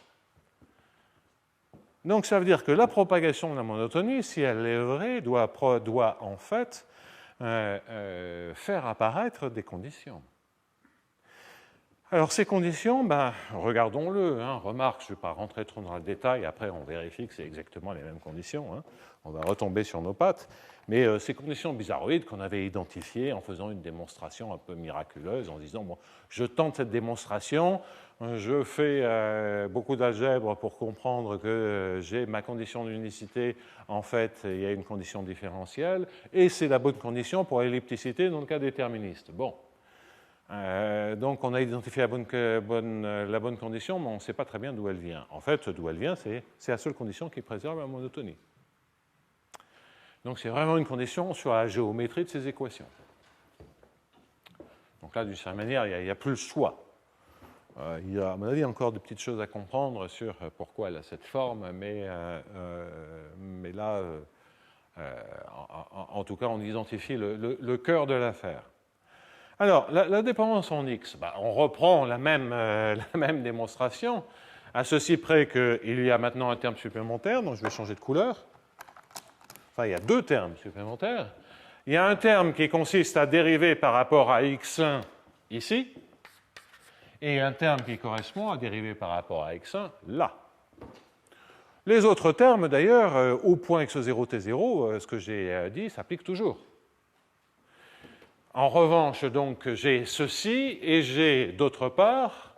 Donc ça veut dire que la propagation de la monotonie, si elle est vraie, doit en fait faire apparaître des conditions. Alors ces conditions, ben, regardons-le, hein. Remarque, je ne vais pas rentrer trop dans le détail, après on vérifie que c'est exactement les mêmes conditions, hein. On va retomber sur nos pattes, mais ces conditions bizarroïdes qu'on avait identifiées en faisant une démonstration un peu miraculeuse, en disant, bon, je tente cette démonstration, je fais beaucoup d'algèbre pour comprendre que j'ai ma condition d'unicité, en fait, il y a une condition différentielle, et c'est la bonne condition pour l'ellipticité dans le cas déterministe. Bon. Donc on a identifié la bonne condition, mais on ne sait pas très bien d'où elle vient. En fait, d'où elle vient, c'est la seule condition qui préserve la monotonie. Donc c'est vraiment une condition sur la géométrie de ces équations. Donc là, d'une certaine manière, il n'y a plus le choix. Il y a, à mon avis, encore de petites choses à comprendre sur pourquoi elle a cette forme, mais là, en tout cas, on identifie le cœur de l'affaire. Alors, la dépendance en X, ben, on reprend la même démonstration, à ceci près qu'il y a maintenant un terme supplémentaire, donc je vais changer de couleur. Enfin, il y a deux termes supplémentaires. Il y a un terme qui consiste à dériver par rapport à X1 ici, et un terme qui correspond à dériver par rapport à X1 là. Les autres termes, d'ailleurs, au point X0, T0, ce que j'ai dit s'applique toujours. En revanche, donc, j'ai ceci et j'ai, d'autre part,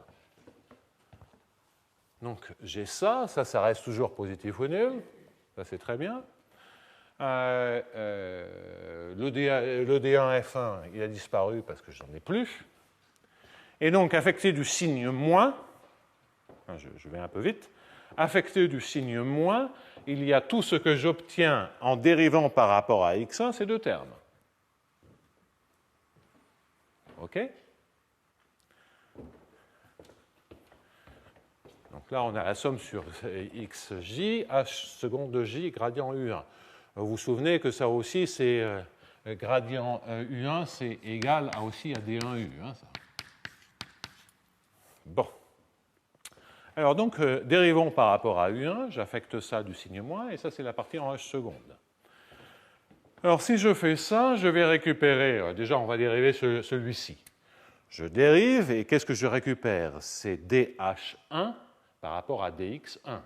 Donc j'ai ça reste toujours positif ou nul, ça c'est très bien. Le D1F1, il a disparu parce que je n'en ai plus. Et donc affecté du signe moins, je vais un peu vite, affecté du signe moins, il y a tout ce que j'obtiens en dérivant par rapport à x1, ces deux termes. OK? Donc là, on a la somme sur xj, h seconde de j, gradient U1. Vous vous souvenez que ça aussi, c'est gradient U1, c'est égal aussi à D1U. Hein, ça. Bon. Alors donc, dérivons par rapport à U1, j'affecte ça du signe moins, et ça, c'est la partie en h seconde. Alors, si je fais ça, je vais récupérer, déjà, on va dériver celui-ci. Je dérive, et qu'est-ce que je récupère? C'est dH1 par rapport à dx1.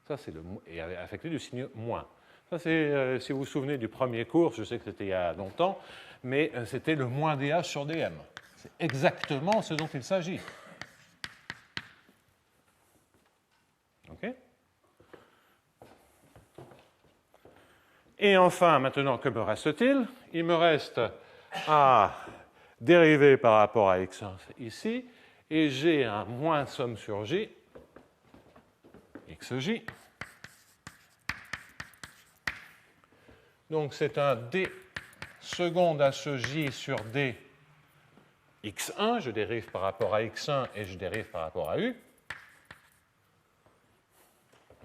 Ça, c'est et affecté du signe moins. Ça, c'est, si vous vous souvenez du premier cours, je sais que c'était il y a longtemps, mais c'était le moins dH sur dm. C'est exactement ce dont il s'agit. OK? Et enfin, maintenant, que me reste-t-il? Il me reste à dériver par rapport à x1 ici, et j'ai un moins somme sur j, xj. Donc c'est un d seconde hj sur d x1, je dérive par rapport à x1 et je dérive par rapport à u.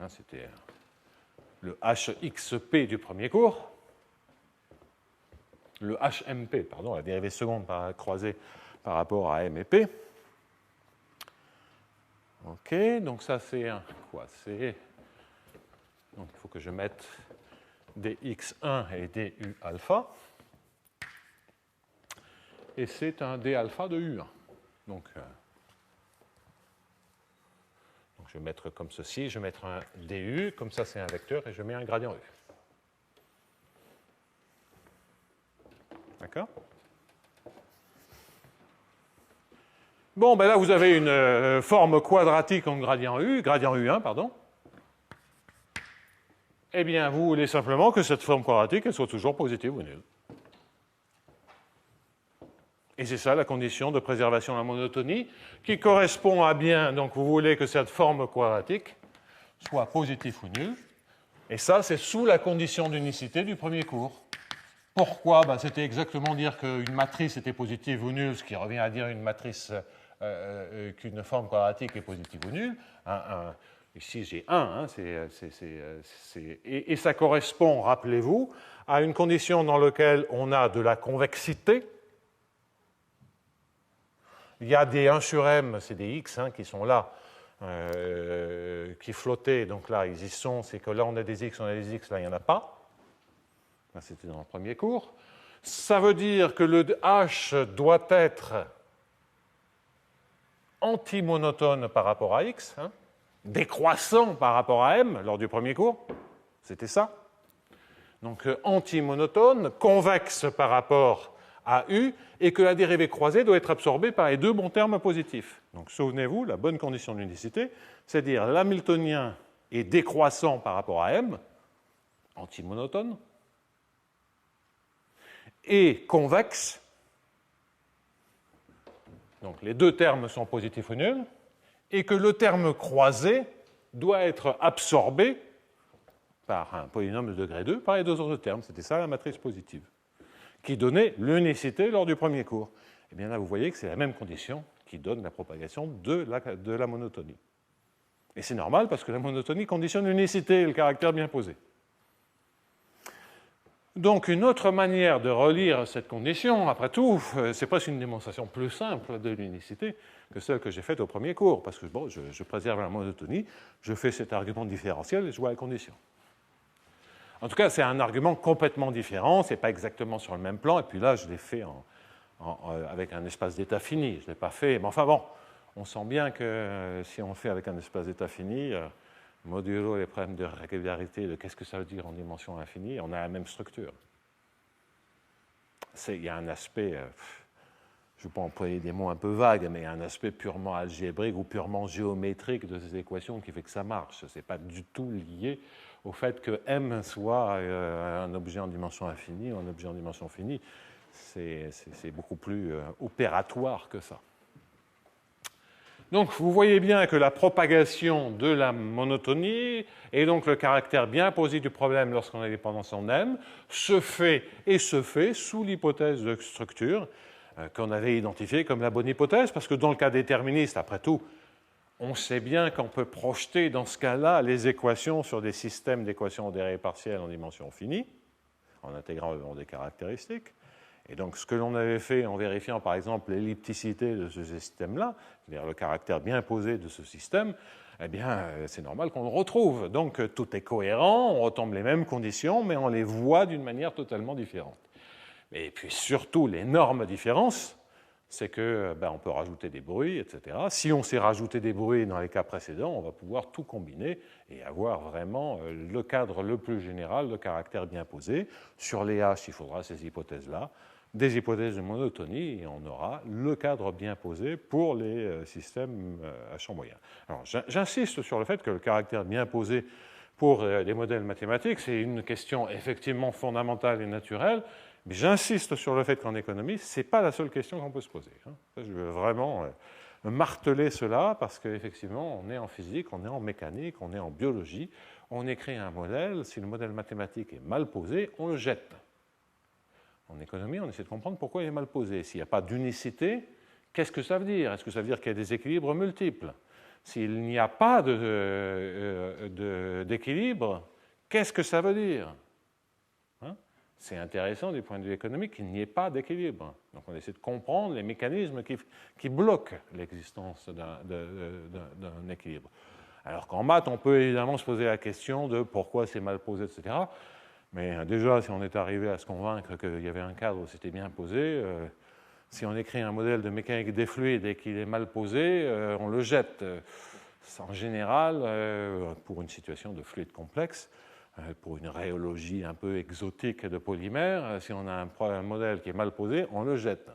C'était le hxp du premier cours. Le hmp, pardon, la dérivée seconde croisée par rapport à m et p. OK, donc ça c'est quoi? C'est donc il faut que je mette dx1 et du alpha. Et c'est un d alpha de u1. Donc je vais mettre comme ceci, je vais mettre un du, comme ça c'est un vecteur, et je mets un gradient u. D'accord? Bon, ben là vous avez une forme quadratique en gradient u1, pardon. Eh bien, vous voulez simplement que cette forme quadratique elle soit toujours positive ou nulle. Et c'est ça la condition de préservation de la monotonie, qui correspond à bien, donc vous voulez que cette forme quadratique soit positive ou nulle. Et ça, c'est sous la condition d'unicité du premier cours. Pourquoi? Ben, c'était exactement dire qu'une matrice était positive ou nulle, ce qui revient à dire une matrice qu'une forme quadratique est positive ou nulle. Ici, j'ai 1. Et ça correspond, rappelez-vous, à une condition dans laquelle on a de la convexité. Il y a des 1 sur m, c'est des x qui sont là, qui flottaient. Donc là, ils y sont. C'est que là, on a des x, là, il n'y en a pas. C'était dans le premier cours. Ça veut dire que le h doit être antimonotone par rapport à x, décroissant par rapport à m lors du premier cours. C'était ça. Donc antimonotone, convexe par rapport à u, et que la dérivée croisée doit être absorbée par les deux bons termes positifs. Donc souvenez-vous, la bonne condition d'unicité, c'est dire l'hamiltonien est décroissant par rapport à m, antimonotone, et convexe, donc les deux termes sont positifs ou nuls, et que le terme croisé doit être absorbé par un polynôme de degré 2 par les deux autres termes. C'était ça la matrice positive, qui donnait l'unicité lors du premier cours. Et bien là, vous voyez que c'est la même condition qui donne la propagation de la monotonie. Et c'est normal parce que la monotonie conditionne l'unicité et le caractère bien posé. Donc une autre manière de relire cette condition, après tout, c'est presque une démonstration plus simple de l'unicité que celle que j'ai faite au premier cours, parce que bon, je préserve la monotonie, je fais cet argument différentiel et je vois la condition. En tout cas, c'est un argument complètement différent, ce n'est pas exactement sur le même plan, et puis là, je l'ai fait avec un espace d'état fini, je ne l'ai pas fait, mais enfin bon, on sent bien que si on fait avec un espace d'état fini, modulo les problèmes de régularité, de qu'est-ce que ça veut dire en dimension infinie, on a la même structure. Il y a un aspect, je ne vais pas employer des mots un peu vagues, mais un aspect purement algébrique ou purement géométrique de ces équations qui fait que ça marche. Ce n'est pas du tout lié au fait que M soit un objet en dimension infinie ou un objet en dimension finie. C'est beaucoup plus opératoire que ça. Donc, vous voyez bien que la propagation de la monotonie et donc le caractère bien posé du problème lorsqu'on a des dépendances en M se fait sous l'hypothèse de structure qu'on avait identifiée comme la bonne hypothèse, parce que dans le cas déterministe, après tout, on sait bien qu'on peut projeter dans ce cas-là les équations sur des systèmes d'équations en dérivées partielles en dimension finie, en intégrant le long des caractéristiques. Et donc, ce que l'on avait fait en vérifiant, par exemple, l'ellipticité de ce système-là, c'est-à-dire le caractère bien posé de ce système, eh bien, c'est normal qu'on le retrouve. Donc, tout est cohérent, on retombe les mêmes conditions, mais on les voit d'une manière totalement différente. Et puis, surtout, l'énorme différence, c'est que on peut rajouter des bruits, etc. Si on sait rajouter des bruits dans les cas précédents, on va pouvoir tout combiner et avoir vraiment le cadre le plus général, le caractère bien posé. Sur les H, il faudra ces hypothèses-là, des hypothèses de monotonie, et on aura le cadre bien posé pour les systèmes à champ moyen. Alors, j'insiste sur le fait que le caractère bien posé pour les modèles mathématiques, c'est une question effectivement fondamentale et naturelle, mais j'insiste sur le fait qu'en économie, ce n'est pas la seule question qu'on peut se poser. Je veux vraiment marteler cela parce qu'effectivement, on est en physique, on est en mécanique, on est en biologie, on écrit un modèle, si le modèle mathématique est mal posé, on le jette. En économie, on essaie de comprendre pourquoi il est mal posé. S'il n'y a pas d'unicité, qu'est-ce que ça veut dire? Est-ce que ça veut dire qu'il y a des équilibres multiples? S'il n'y a pas d'équilibre, qu'est-ce que ça veut dire? C'est intéressant du point de vue économique qu'il n'y ait pas d'équilibre. Donc on essaie de comprendre les mécanismes qui bloquent l'existence d'un équilibre. Alors qu'en maths, on peut évidemment se poser la question de pourquoi c'est mal posé, etc. Mais déjà, si on est arrivé à se convaincre qu'il y avait un cadre où c'était bien posé, si on écrit un modèle de mécanique des fluides et qu'il est mal posé, on le jette. En général, pour une situation de fluide complexe, pour une rhéologie un peu exotique de polymères, si on a un modèle qui est mal posé, on le jette.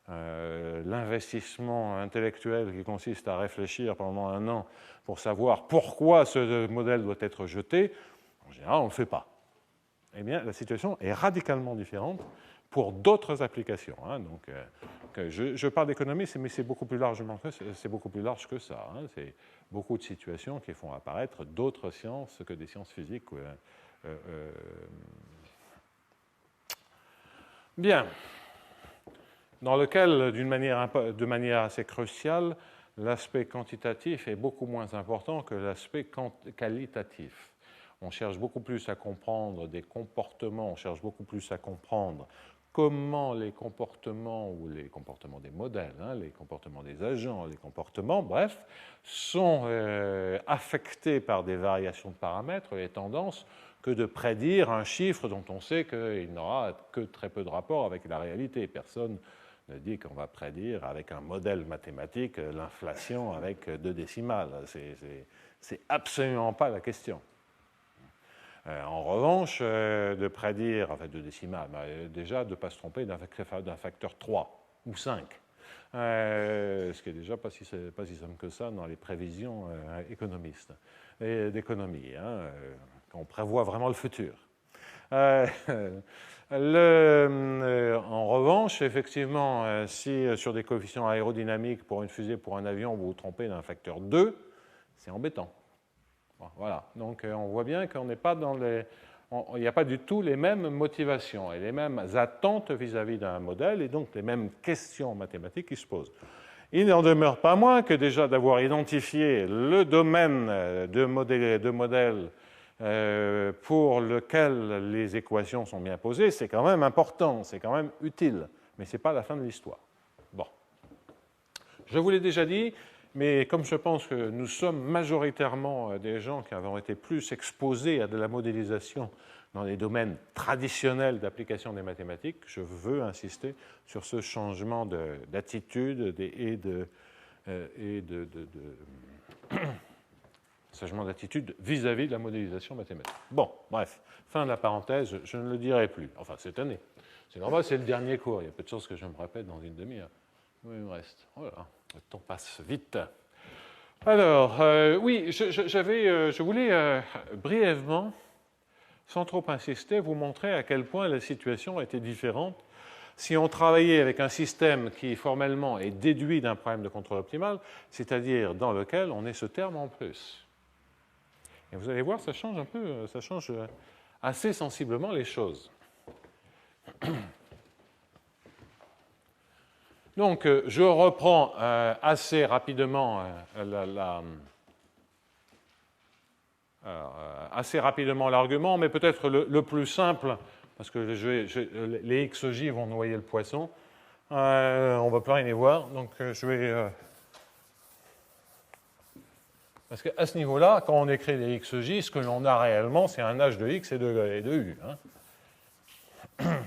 L'investissement intellectuel qui consiste à réfléchir pendant un an pour savoir pourquoi ce modèle doit être jeté, en général, on ne le fait pas. Eh bien, la situation est radicalement différente pour d'autres applications. Donc, je parle d'économie, mais c'est beaucoup plus large que ça. C'est beaucoup de situations qui font apparaître d'autres sciences que des sciences physiques. Bien. Dans lequel, de manière assez cruciale, l'aspect quantitatif est beaucoup moins important que l'aspect qualitatif. On cherche beaucoup plus à comprendre des comportements, on cherche beaucoup plus à comprendre comment les comportements, ou les comportements des modèles, les comportements des agents, les comportements, bref, sont affectés par des variations de paramètres, les tendances, que de prédire un chiffre dont on sait qu'il n'aura que très peu de rapport avec la réalité. Personne ne dit qu'on va prédire avec un modèle mathématique l'inflation avec 2 décimales. C'est absolument pas la question. En revanche, de prédire, enfin 2 décimales, déjà de ne pas se tromper d'un facteur 3 ou 5, ce qui est déjà pas si simple que ça dans les prévisions économistes et d'économie, quand on prévoit vraiment le futur. En revanche, effectivement, si sur des coefficients aérodynamiques pour une fusée, pour un avion, vous vous trompez d'un facteur 2, c'est embêtant. Voilà, donc on voit bien qu'on n'est pas dans les... Il n'y a pas du tout les mêmes motivations et les mêmes attentes vis-à-vis d'un modèle et donc les mêmes questions mathématiques qui se posent. Il n'en demeure pas moins que déjà d'avoir identifié le domaine de modèles pour lequel les équations sont bien posées, c'est quand même important, c'est quand même utile, mais ce n'est pas la fin de l'histoire. Bon. Je vous l'ai déjà dit, mais comme je pense que nous sommes majoritairement des gens qui avons été plus exposés à de la modélisation dans les domaines traditionnels d'application des mathématiques, je veux insister sur ce changement d'attitude et changement d'attitude vis-à-vis de la modélisation mathématique. Bon, bref, fin de la parenthèse, je ne le dirai plus. Enfin, cette année. C'est normal, c'est le dernier cours. Il y a peu de chances que je me répète dans une demi-heure. Oui, il me reste. Voilà, le temps passe vite. Alors, oui, je voulais brièvement, sans trop insister, vous montrer à quel point la situation était différente si on travaillait avec un système qui formellement est déduit d'un problème de contrôle optimal, c'est-à-dire dans lequel on ait ce terme en plus. Et vous allez voir, ça change un peu, ça change assez sensiblement les choses. Donc, je reprends assez rapidement l'argument, mais peut-être le plus simple, parce que les XJ vont noyer le poisson. On ne va plus rien y voir, donc je vais... Parce qu'à ce niveau-là, quand on écrit les XJ, ce que l'on a réellement, c'est un H de X et de U. Hein.